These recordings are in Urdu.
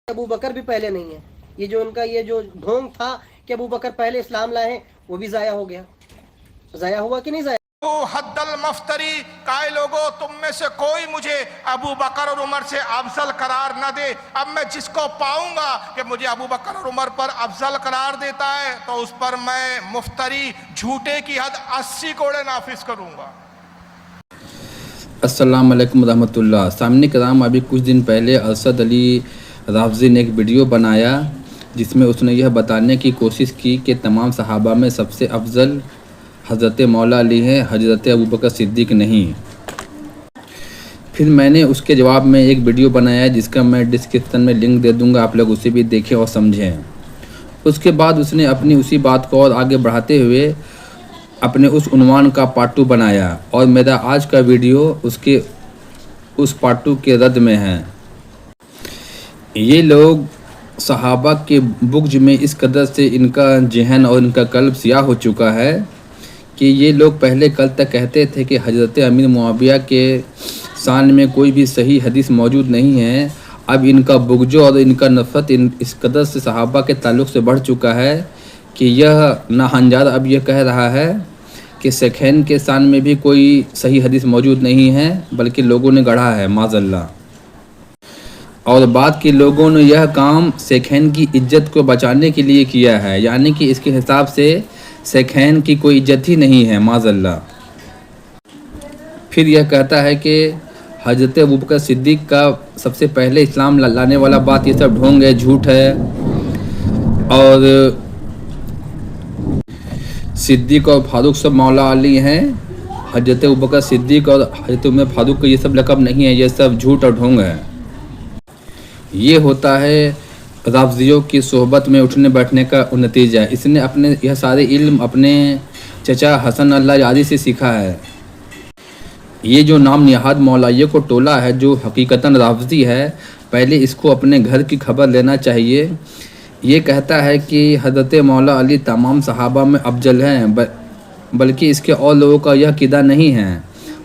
ابو بکر بھی پہلے نہیں ہے. یہ جو ان کا یہ جو ڈھونگ تھا کہ ابو بکر پہلے اسلام لائے ہیں وہ بھی ضائع ہو گیا. ضائع ہوا کہ نہیں ضائع؟ حد المفتری کائے لوگوں تم میں سے کوئی مجھے ابو بکر اور عمر سے افضل قرار نہ دے. اب میں جس کو پاؤں گا کہ مجھے ابو بکر اور عمر پر افضل قرار دیتا ہے تو اس پر میں مفتری جھوٹے کی حد 80 کوڑے نافذ کروں گا. السلام علیکم ورحمۃ اللہ. سامعین کرام، ابھی کچھ دن پہلے ارشد علی رافضی نے ایک ویڈیو بنایا جس میں اس نے یہ بتانے کی کوشش کی کہ تمام صحابہ میں سب سے افضل حضرت مولا علی ہیں، حضرت ابوبکر صدیق نہیں. پھر میں نے اس کے جواب میں ایک ویڈیو بنایا جس کا میں ڈسکرپشن میں لنک دے دوں گا، آپ لوگ اسے بھی دیکھیں اور سمجھیں. اس کے بعد اس نے اپنی اسی بات کو اور آگے بڑھاتے ہوئے اپنے اس عنوان کا پارٹ 2 بنایا، اور میرا آج کا ویڈیو اس پارٹ 2 کے رد میں ہے. یہ لوگ صحابہ کے بغض میں اس قدر سے ان کا ذہن اور ان کا قلب سیاہ ہو چکا ہے کہ یہ لوگ پہلے کل تک کہتے تھے کہ حضرت امیر معاویہ کے شان میں کوئی بھی صحیح حدیث موجود نہیں ہے. اب ان کا بغض اور ان کا نفرت اس قدر سے صحابہ کے تعلق سے بڑھ چکا ہے کہ یہ ناہنجار اب یہ کہہ رہا ہے کہ شیخین کے شان میں بھی کوئی صحیح حدیث موجود نہیں ہے بلکہ لوگوں نے گڑھا ہے معاذ اللہ. اور بعد کے لوگوں نے یہ کام شیخین کی عزت کو بچانے کے لیے کیا ہے، یعنی کہ اس کے حساب سے شیخین کی کوئی عزت ہی نہیں ہے معاذ اللہ. پھر یہ کہتا ہے کہ حضرت ابوبکر صدیق کا سب سے پہلے اسلام لانے والا بات یہ سب ڈھونگ ہے، جھوٹ ہے، اور صدیق اور فاروق سب مولا علی ہیں. حضرت ابوبکر صدیق اور حضرت عمر فاروق کو یہ سب لقب نہیں ہے، یہ سب جھوٹ اور ڈھونگ ہے. یہ ہوتا ہے رافضیوں کی صحبت میں اٹھنے بیٹھنے کا نتیجہ. اس نے اپنے یہ سارے علم اپنے چچا حسن اللہ یادی سے سیکھا ہے. یہ جو نام نہاد مولائیوں کو ٹولہ ہے جو حقیقتاً رافضی ہے، پہلے اس کو اپنے گھر کی خبر لینا چاہیے. یہ کہتا ہے کہ حضرت مولا علی تمام صحابہ میں افضل ہیں، بلکہ اس کے اور لوگوں کا یہ عقیدہ نہیں ہے،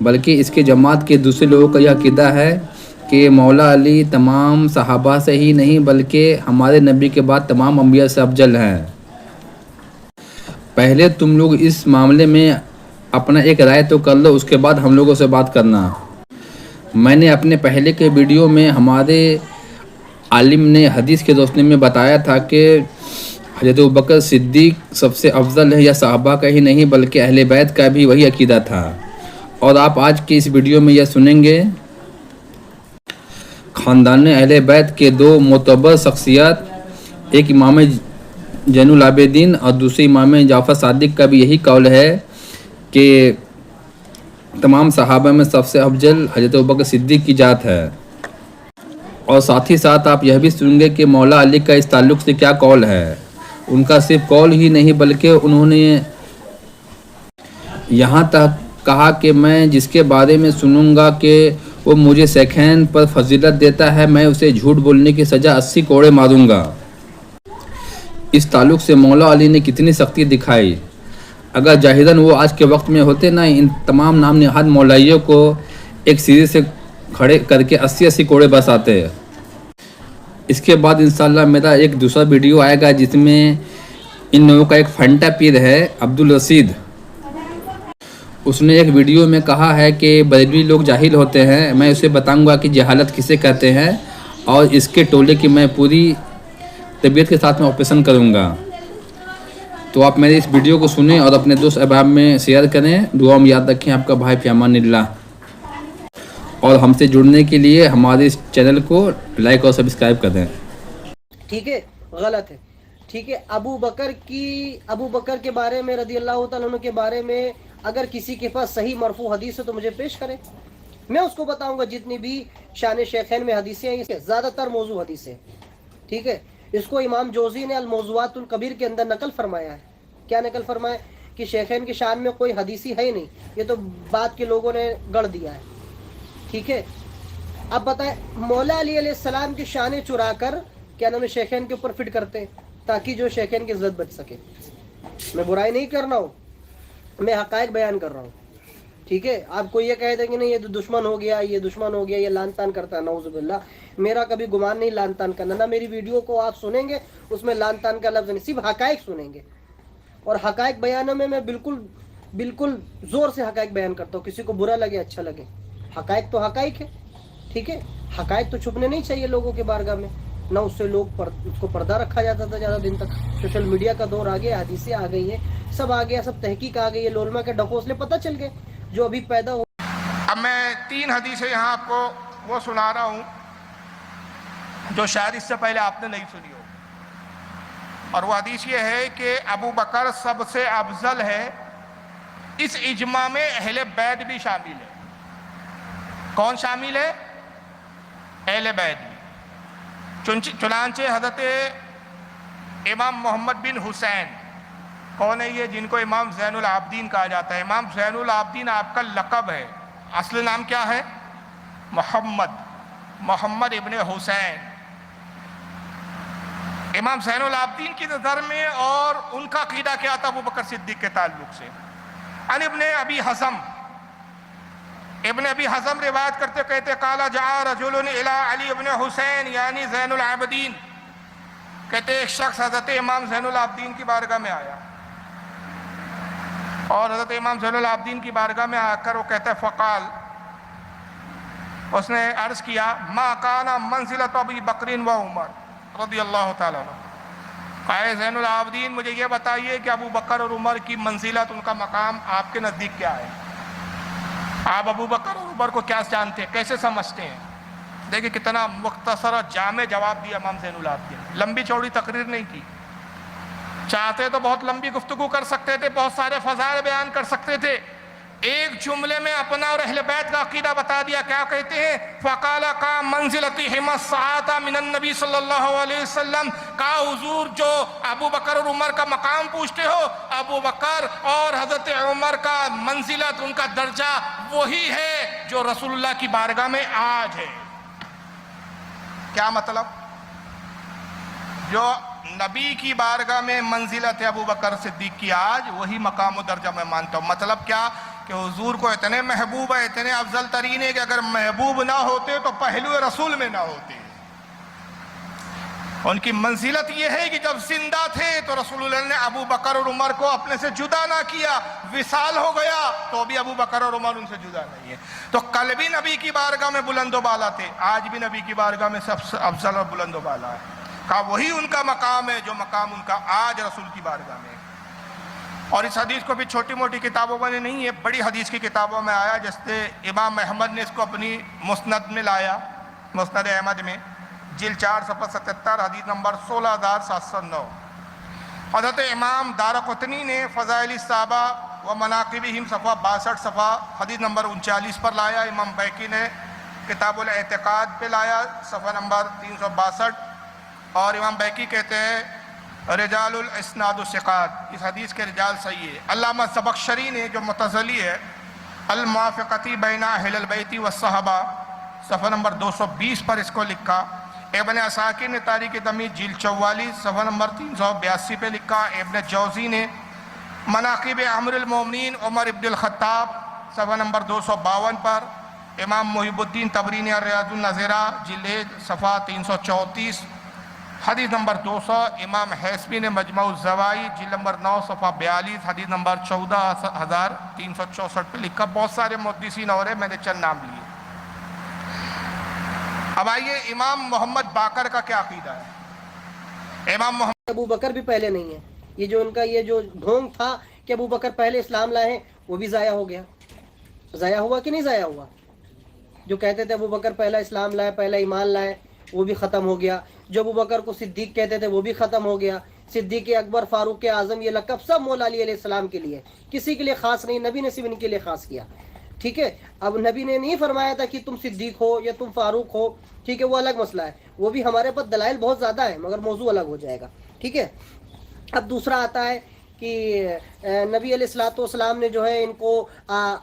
بلکہ اس کے جماعت کے دوسرے لوگوں کا یہ عقیدہ ہے کہ مولا علی تمام صحابہ سے ہی نہیں بلکہ ہمارے نبی کے بعد تمام انبیاء سے افضل ہیں. پہلے تم لوگ اس معاملے میں اپنا ایک رائے تو کر لو، اس کے بعد ہم لوگوں سے بات کرنا. میں نے اپنے پہلے کے ویڈیو میں ہمارے عالم نے حدیث کے روشنی میں بتایا تھا کہ حضرت ابوبکر صدیق سب سے افضل ہے، یا صحابہ کا ہی نہیں بلکہ اہل بیت کا بھی وہی عقیدہ تھا. اور آپ آج کے اس ویڈیو میں یہ سنیں گے خاندان اہل بیت کے دو معتبر شخصیات، ایک امام زین العابدین اور دوسرے امام جعفر صادق کا بھی یہی قول ہے کہ تمام صحابہ میں سب سے افضل حضرت ابوبکر صدیق کی ذات ہے. اور ساتھ ہی ساتھ آپ یہ بھی سنیں گے کہ مولا علی کا اس تعلق سے کیا قول ہے. ان کا صرف قول ہی نہیں بلکہ انہوں نے یہاں تک کہا کہ میں جس کے بارے میں سنوں گا کہ وہ مجھے شیخین پر فضیلت دیتا ہے، میں اسے جھوٹ بولنے کی سزا 80 کوڑے ماروں گا. اس تعلق سے مولا علی نے کتنی سختی دکھائی. اگر ظاہراً وہ آج کے وقت میں ہوتے نا، ان تمام نام نہاد مولائیوں کو ایک سیڑھی سے کھڑے کر کے 80 کوڑے برساتے. اس کے بعد انشاءاللہ میرا ایک دوسرا ویڈیو آئے گا جس میں ان لوگوں کا ایک پھنٹا پیر ہے عبدالرشید. اس نے ایک ویڈیو میں کہا ہے کہ بریلوی لوگ جاہل ہوتے ہیں. میں اسے بتاؤں گا کہ جہالت کسے کہتے ہیں، اور اس کے ٹولے کی میں پوری طبیعت کے ساتھ میں آپریشن کروں گا. تو آپ میرے اس ویڈیو کو سنیں اور اپنے دوست احباب میں شیئر کریں. دعا میں یاد رکھیں. آپ کا بھائی فی امان اللہ. اور ہم سے جڑنے کے لیے ہمارے اس چینل کو لائک اور سبسکرائب کر دیں. ٹھیک ہے، غلط ہے. ٹھیک ہے، ابو بکر کے بارے میں رضی اللہ تعالیٰ عنہ کے بارے میں اگر کسی کے پاس صحیح مرفوع حدیث ہے تو مجھے پیش کرے. میں اس کو بتاؤں گا جتنی بھی شان شیخین میں حدیثیں ہیں، زیادہ تر موضوع حدیثیں. ٹھیک ہے، اس کو امام جوزی نے الموضوعات الکبیر کے اندر نقل فرمایا ہے. کیا نقل فرمایا؟ کہ شیخین کی شان میں کوئی حدیثی ہے ہی نہیں، یہ تو بعد کے لوگوں نے گڑھ دیا ہے. ٹھیک ہے، اب بتائیں مولا علی علیہ السلام کی شانیں چرا کر کیا نام شیخین کے اوپر فٹ کرتے ہیں تاکہ جو شیخین کی عزت بچ سکے. میں برائی نہیں کر رہا ہوں، میں حقائق بیان کر رہا ہوں. ٹھیک ہے. آپ کو یہ کہہ دیں کہ نہیں یہ دشمن ہو گیا، یہ دشمن ہو گیا، یہ لان تان کرتا ہے، نعوذ باللہ. میرا کبھی گمان نہیں لان تان کرنا، نہ میری ویڈیو کو آپ سنیں گے اس میں لان تان کا لفظ نہیں، صرف حقائق سنیں گے. اور حقائق بیانوں میں بالکل زور سے حقائق بیان کرتا ہوں، کسی کو برا لگے اچھا لگے. حقائق تو حقائق ہے. ٹھیک ہے. حقائق تو چھپنے نہیں چاہیے لوگوں کے بارگاہ میں، نہ اس سے اس کو پردہ رکھا جاتا تھا زیادہ دن تک. سوشل میڈیا کا دور آ گیا، حدیثیں آ گئی ہیں، سب آ گیا، سب تحقیق آ گئی ہے، لولما کے ڈھکوسلے پتہ چل گئے جو ابھی پیدا ہو. اب میں 3 حدیثیں یہاں آپ کو وہ سنا رہا ہوں جو شاید اس سے پہلے آپ نے نہیں سنی ہو. اور وہ حدیث یہ ہے کہ ابو بکر سب سے افضل ہے. اس اجماع میں اہل بیت بھی شامل ہے. کون شامل ہے؟ اہل بیت بھی. چنانچہ حضرت امام محمد بن حسین، کون ہے یہ؟ جن کو امام زین العابدین کہا جاتا ہے. امام زین العابدین آپ کا لقب ہے، اصل نام کیا ہے؟ محمد ابن حسین. امام زین العابدین کی نظر میں اور ان کا عقیدہ کیا تھا ابو بکر صدیق کے تعلق سے؟ عن ابن ابی حزم روایت کرتے کہتے قال جاء رجل الى علی ابن حسین یعنی زین العابدین، کہتے ایک شخص حضرت امام زین العابدین کی بارگاہ میں آیا، اور حضرت امام زین العابدین کی بارگاہ میں آ کر وہ کہتا ہے فقال، اس نے عرض کیا ما کان منزلۃ ابی بکر و عمر رضی اللہ تعالیٰ عنہ. اے زین العابدین مجھے یہ بتائیے کہ ابو بکر اور عمر کی منزلت، ان کا مقام آپ کے نزدیک کیا ہے؟ آپ ابو بکر اور عمر کو کیا جانتے ہیں، کیسے سمجھتے ہیں؟ دیکھیں کتنا مختصر اور جامع جواب دیا امام زین العابدین. لمبی چوڑی تقریر نہیں کی. چاہتے تو بہت لمبی گفتگو کر سکتے تھے، بہت سارے فضائل بیان کر سکتے تھے. ایک جملے میں اپنا اور اہل بیت کا عقیدہ بتا دیا. کیا کہتے ہیں؟ فَقَالَ کا منزلتہم السَّاعَةَ من النبی صلی اللہ علیہ وسلم. کہا حضور جو ابو بکر اور عمر کا مقام پوچھتے ہو، ابو بکر اور حضرت عمر کا منزلت، ان کا درجہ وہی ہے جو رسول اللہ کی بارگاہ میں آج ہے. کیا مطلب؟ جو نبی کی بارگاہ میں منزلت ہے ابو بکر صدیق کی آج، وہی مقام و درجہ میں مانتا ہوں. مطلب کیا؟ کہ حضور کو اتنے محبوب ہے، اتنے افضل ترین ہے کہ اگر محبوب نہ ہوتے تو پہلو رسول میں نہ ہوتے. ان کی منزلت یہ ہے کہ جب زندہ تھے تو رسول اللہ نے ابو بکر اور عمر کو اپنے سے جدا نہ کیا. وصال ہو گیا تو بھی ابو بکر اور عمر ان سے جدا نہیں ہے. تو کل بھی نبی کی بارگاہ میں بلند و بالا تھے، آج بھی نبی کی بارگاہ میں سب سے افضل اور بلند و بالا ہے. کہا وہی ان کا مقام ہے جو مقام ان کا آج رسول کی بارگاہ میں ہے. اور اس حدیث کو بھی چھوٹی موٹی کتابوں میں نہیں ہے، بڑی حدیث کی کتابوں میں آیا. جیسے امام احمد نے اس کو اپنی مسند میں لایا، مسند احمد میں جلد 4 صفحہ 77 حدیث نمبر 16709. حضرت امام دارقطنی نے فضائل الصحابہ و مناقبہم صفحہ 62 صفحہ حدیث نمبر 39 پر لایا. امام بیہقی نے کتاب الاعتقاد پہ لایا صفحہ نمبر 362. اور امام بیہقی کہتے ہیں رجال الاسناد الثقات، اس حدیث کے رجال صحیح ہے. علامہ زمخشری نے جو متزلی ہے الموافقتی بین اہل البیت والصحابہ صفحہ نمبر 220 پر اس کو لکھا. ابن عساکر نے تاریخ تمیز جلد 44 صفحہ نمبر 382 پہ لکھا. ابن جوزی نے مناقب امیر المومنین عمر ابن الخطاب صفحہ نمبر 252 پر. امام محب الدین طبری نے ریاض النظرہ جلد صفحہ 334 حدیث نمبر 200. امام حیثمی نے مجمع الزوائد جلد نمبر 9 صفحہ 42 حدیث نمبر 14364 پہ لکھا. بہت سارے محدثین اور ہیں، میں نے چند نام لیے. اب آئیے امام محمد باقر کا کیا عقیدہ ہے. امام محمد ابو بکر بھی پہلے نہیں ہے. یہ جو ان کا یہ جو ڈھونگ تھا کہ ابو بکر پہلے اسلام لائے ہیں، وہ بھی ضائع ہو گیا. ضائع ہوا کہ نہیں ضائع ہوا؟ جو کہتے تھے ابو بکر پہلا اسلام لائے، پہلا ایمان لائے، وہ بھی ختم ہو گیا. جو ابو بکر کو صدیق کہتے تھے وہ بھی ختم ہو گیا. صدیق اکبر، فاروق اعظم، یہ لقب سب مولا علی علیہ السلام کے لیے، کسی کے لیے خاص نہیں. نبی نے صرف ان کے لیے خاص کیا. ٹھیک ہے. اب نبی نے نہیں فرمایا تھا کہ تم صدیق ہو یا تم فاروق ہو. ٹھیک ہے، وہ الگ مسئلہ ہے، وہ بھی ہمارے پاس دلائل بہت زیادہ ہے، مگر موضوع الگ ہو جائے گا. ٹھیک ہے. اب دوسرا آتا ہے کہ نبی علیہ الصلوۃ والسلام نے جو ہے ان کو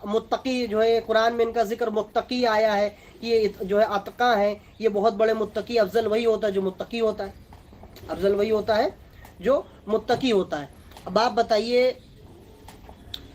متقی، جو ہے قرآن میں ان کا ذکر متقی آیا ہے، یہ جو ہے اتقا ہیں، یہ بہت بڑے متقی. افضل وہی ہوتا ہے جو متقی ہوتا ہے، افضل وہی ہوتا ہے جو متقی ہوتا ہے. اب آپ بتائیے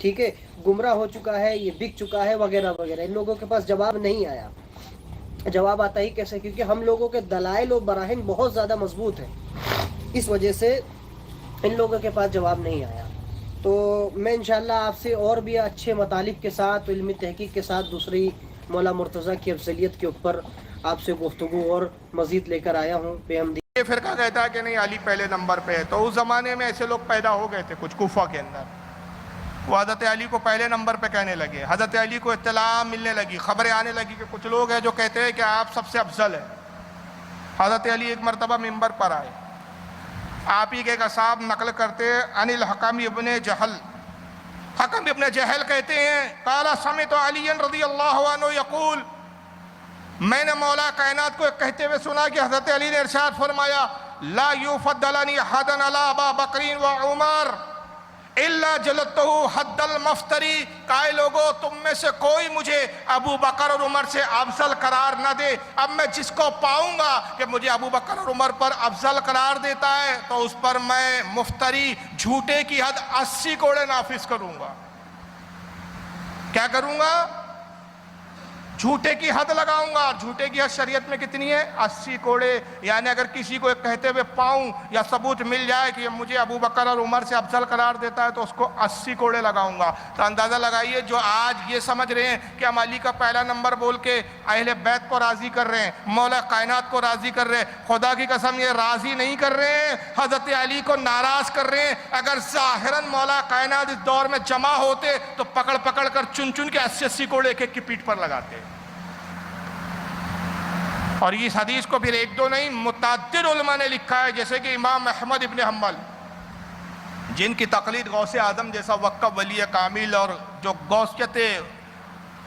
ٹھیک ہے، گمراہ ہو چکا ہے، یہ بک چکا ہے وغیرہ وغیرہ. ان لوگوں کے پاس جواب نہیں آیا. جواب آتا ہی کیسے؟ کیونکہ ہم لوگوں کے دلائل و براہین بہت زیادہ مضبوط ہیں، اس وجہ سے ان لوگوں کے پاس جواب نہیں آیا. تو میں انشاءاللہ آپ سے اور بھی اچھے مطالب کے ساتھ، علمی تحقیق کے ساتھ دوسری مولا مرتضیٰ کی افضلیت کے اوپر آپ سے گفتگو اور مزید لے کر آیا ہوں. بے حمدی. یہ فرقہ کہتا ہے کہ نہیں علی پہلے نمبر پہ ہے. تو اس زمانے میں ایسے لوگ پیدا ہو گئے تھے کچھ کوفہ کے اندر، وہ حضرت علی کو پہلے نمبر پہ کہنے لگے. حضرت علی کو اطلاع ملنے لگی، خبریں آنے لگی کہ کچھ لوگ ہیں جو کہتے ہیں کہ آپ سب سے افضل ہیں. حضرت علی ایک مرتبہ منبر پر آئے. آپ ہی کے ایک اصحاب نقل کرتے ہیں عن الحکم ابن جہل. حکم ابن جہل کہتے ہیں قال سمعت علی رضی اللہ عنہ یقول، میں نے مولا کائنات کو کہتے ہوئے سنا کہ حضرت علی نے ارشاد فرمایا لا یفضلنی حد علی ابا بکر و عمر الا جلدتہ حد المفتری. کائے لوگو تم میں سے کوئی مجھے ابو بکر اور عمر سے افضل قرار نہ دے. اب میں جس کو پاؤں گا کہ مجھے ابو بکر اور عمر پر افضل قرار دیتا ہے تو اس پر میں مفتری، جھوٹے کی حد 80 کوڑے نافذ کروں گا. کیا کروں گا؟ جھوٹے کی حد لگاؤں گا. اور جھوٹے کی حد شریعت میں کتنی ہے؟ 80 کوڑے. یعنی اگر کسی کو کہتے ہوئے پاؤں یا ثبوت مل جائے کہ مجھے ابو بکر اور عمر سے افضل قرار دیتا ہے تو اس کو 80 کوڑے لگاؤں گا. تو اندازہ لگائیے جو آج یہ سمجھ رہے ہیں کہ ہم علی کا پہلا نمبر بول کے اہل بیت کو راضی کر رہے ہیں، مولا کائنات کو راضی کر رہے ہیں، خدا کی قسم یہ راضی نہیں کر رہے ہیں، حضرت علی کو ناراض کر رہے ہیں. اگر ظاہراً مولا کائنات اس دور میں جمع ہوتے تو پکڑ پکڑ کر چن چن کے 80 کوڑے ایک ایک کی پیٹھ پر لگاتے. اور اس حدیث کو پھر ایک دو نہیں متعدد علماء نے لکھا ہے، جیسے کہ امام احمد ابن حنبل جن کی تقلید غوث اعظم جیسا وقت ولی کامل اور جو غوثیت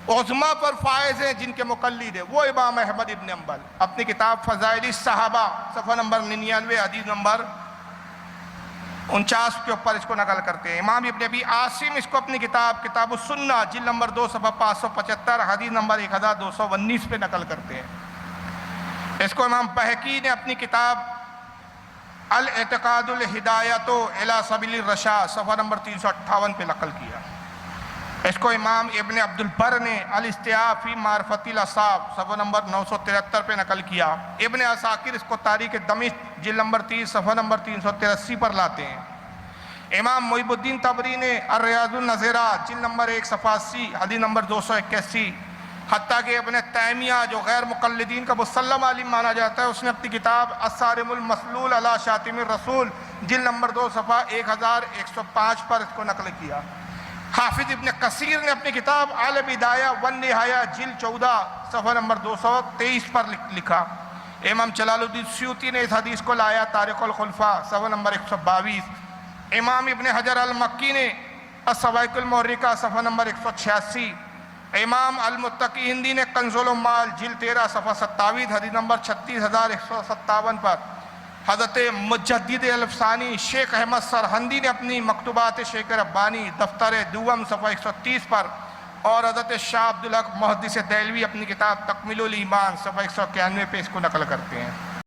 عظمیٰ پر فائز ہیں جن کے مقلد ہیں، وہ امام احمد ابن حنبل اپنی کتاب فضائل الصحابہ صفحہ نمبر 99 حدیث نمبر 49 کے اوپر اس کو نقل کرتے ہیں. امام ابن ابی عاصم اس کو اپنی کتاب کتاب السنہ جلد نمبر 2 صفحہ 575 حدیث نمبر 1219 پہ نقل کرتے ہیں. اس کو امام بہقی نے اپنی کتاب الاعتقاد الہدایۃ الی سبیل الرشاد صفحہ نمبر 358 پہ نقل کیا. اس کو امام ابن عبد البر نے الاستیاء فی معرفت الاصحاب صفحہ نمبر 973 پہ نقل کیا. ابن عساکر اس کو تاریخ دمشق جلد نمبر 30 صفحہ نمبر 383 پر لاتے ہیں. امام محب الدین طبری نے الریاض النظیرات جلد نمبر 1 صفحہ 80 حدیث نمبر 281. حتیٰ کہ ابن تیمیہ جو غیر مقلدین کا مسلم عالم مانا جاتا ہے، اس نے اپنی کتاب الصارم المسلول علی شاتم الرسول جلد نمبر 2 صفحہ 1105 پر اس کو نقل کیا. حافظ ابن کثیر نے اپنی کتاب البدایہ والنہایہ جلد 14 صفحہ نمبر 223 پر لکھا. امام جلال الدین سیوطی نے اس حدیث کو لایا تاریخ الخلفاء صفحہ نمبر 122. امام ابن حجر المکی نے الصواعق المحرقہ صفحہ نمبر 186. امام المتقی ہندی نے کنز العمال جلد 13 صفحہ 27 حدیث نمبر 36157 پر. حضرت مجدد الفسانی شیخ احمد سرہندی نے اپنی مکتوبات شیخ ربانی دفتر دوم صفحہ 130 پر، اور حضرت شاہ عبدالحق محدث دہلوی اپنی کتاب تکمیل الایمان صفحہ 191 پہ اس کو نقل کرتے ہیں.